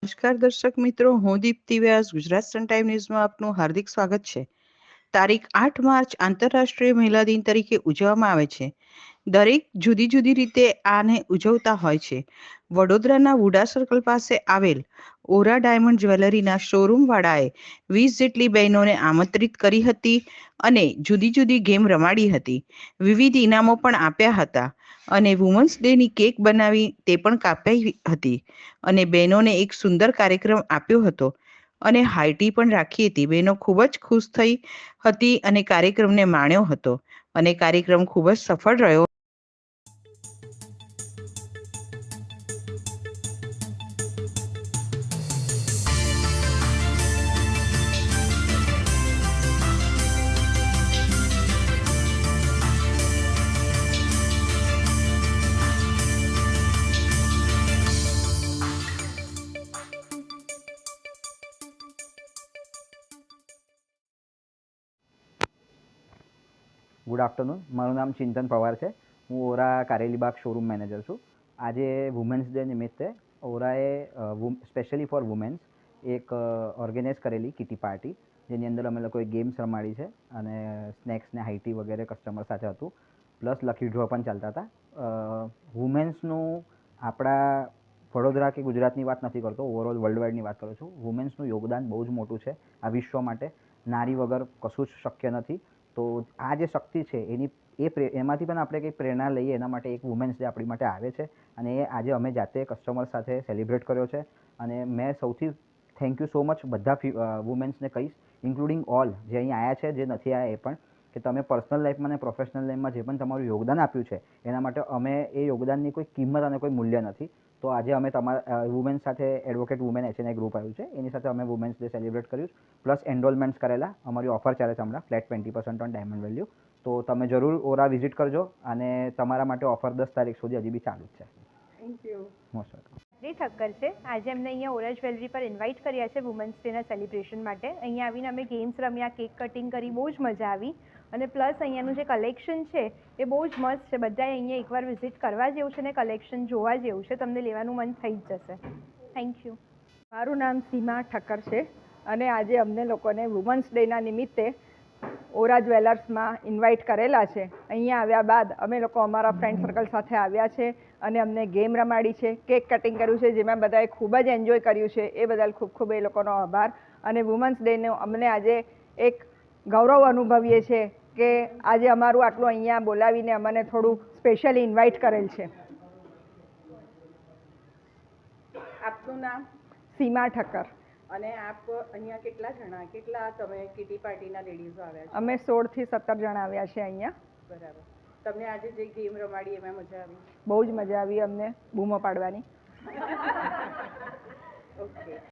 નમસ્કાર દર્શક મિત્રો, હું દીપ્તિ વ્યાસ ગુજરાત સન ટાઈમ ન્યૂઝમાં આપનું હાર્દિક સ્વાગત છે. તારીખ 8 માર્ચ આંતરરાષ્ટ્રીય મહિલા દિન તરીકે ઉજવવામાં આવે છે. દરેક જુદી જુદી રીતે આને ઉજવતા હોય છે. વડોદરાના વુડા સર્કલ પાસે આવેલ ઓરા ડાયમંડ જ્વેલરીના શોરૂમ વાળાએ 20 જેટલી બહેનોને આમંત્રિત કરી હતી અને જુદી જુદી ગેમ રમાડી હતી. વિવિધ ઇનામો પણ આપ્યા હતા અને વુમન્સ ડેની કેક બનાવી તે પણ કાપાઈ હતી અને બહેનોને એક સુંદર કાર્યક્રમ આપ્યો હતો અને હાઈટી પણ રાખી હતી. બહેનો ખૂબ જ ખુશ થઈ હતી અને કાર્યક્રમને માણ્યો હતો અને કાર્યક્રમ ખૂબ જ સફળ રહ્યો. Good afternoon. મારું નામ ચિંતન પવાર છે. હું ઓરા કારેલીબાગ શોરૂમ મેનેજર છું. આજે વુમેન્સ ડે નિમિત્તે ઓરાએ સ્પેશિયલી ફોર વુમેન્સ એક ઓર્ગેનાઇઝ કરેલી કિટી પાર્ટી, જેની અંદર અમે લોકોએ ગેમ્સ રમાડી છે અને સ્નેક્સને હાઈટી વગેરે કસ્ટમર સાથે હતું. પ્લસ લકી ડ્રો પણ ચાલતા હતા. વુમેન્સનું આપણા વડોદરા કે ગુજરાતની વાત નથી કરતો, ઓવરઓલ વર્લ્ડવાઇડની વાત કરું છું. વુમેન્સનું યોગદાન બહુ જ મોટું છે આ વિશ્વ માટે. નારી વગર કશું જ શક્ય નથી. તો આ જે શક્તિ છે એમાંથી પણ આપણે કંઈક પ્રેરણા લઈએ, એના માટે એક વુમેન્સ ડે આપણી માટે આવે છે અને એ આજે અમે જાતે કસ્ટમર સાથે સેલિબ્રેટ કર્યો છે. અને મેં સૌથી થેન્ક યુ સો મચ બધા વુમેન્સને કહીશ, ઇન્ક્લુડિંગ ઓલ જે અહીં આવ્યા છે, જે નથી આવ્યા એ પણ, કે તમે પર્સનલ લાઈફમાં અને પ્રોફેશનલ લાઈફમાં જે પણ તમારું યોગદાન આપ્યું છે એના માટે અમે એ યોગદાનની કોઈ કિંમત અને કોઈ મૂલ્ય નથી. તો આજે અમે તમારા વુમેન્સ સાથે એડવોકેટ વુમેન એચએનઆઈ ગ્રુપ આવ્યું છે, એની સાથે અમે વુમેન્સ ડે સેલિબ્રેટ કર્યું. પ્લસ એનરોલમેન્ટ્સ કરેલા. અમારી ઓફર ચાલે છે હમણાં, ફ્લેટ 20% ઓન ડાયમંડ વેલ્યુ. તો તમે જરૂર ઓરા વિઝિટ કરજો અને તમારા માટે ઓફર 10 તારીખ સુધી હજી બી ચાલુ જ છે. Thank you. Most welcome. Thakkar છે. આજે અમને અહીંયા ઓરા જ્વેલરી પર ઇન્વાઇટ કર્યા છે વુમન્સ ડેના સેલિબ્રેશન માટે. અહીંયા આવીને અમે ગેમ્સ રમ્યા, કેક કટિંગ કરી, બહુ જ મજા આવી. અને પ્લસ અહીંયાનું જે કલેક્શન છે એ બહુ જ મસ્ત છે. બધાએ અહીંયા એકવાર વિઝિટ કરવા જેવું છે ને કલેક્શન જોવા જેવું છે. તમને લેવાનું મન થઈ જ જશે. Thank you. મારું નામ સીમા ઠક્કર છે અને આજે અમને લોકોને વુમન્સ ડેના નિમિત્તે ઓરા જ્વેલર્સમાં ઇન્વાઇટ કરેલા છે. અહીંયા આવ્યા બાદ અમે લોકો અમારા ફ્રેન્ડ સર્કલ સાથે આવ્યા છે અને અમને ગેમ રમાડી છે, કેક કટિંગ કર્યું છે, જેમાં બધાએ ખૂબ જ એન્જોય કર્યું છે. એ બદલ ખૂબ ખૂબ એ લોકોનો આભાર. અને વુમન્સ ડેનો અમને આજે એક ગૌરવ અનુભવીએ છીએ કે આજે અમારું આટલું અહીંયા બોલાવીને અમને થોડું સ્પેશિયલી ઇન્વાઇટ કરેલ છે. આપનું નામ? સીમા ઠક્કર. અને આપ અહીંયા કેટલા તમે કિટી પાર્ટીના લેડીઝો આવ્યા છો? અમે 16 થી 17 જણા આવ્યા છે અહીંયા. બરાબર. તમને આજે જે ગેમ રમાડી એમાં મજા આવી? બહુ જ મજા આવી અમને બૂમો પાડવાની. ઓકે.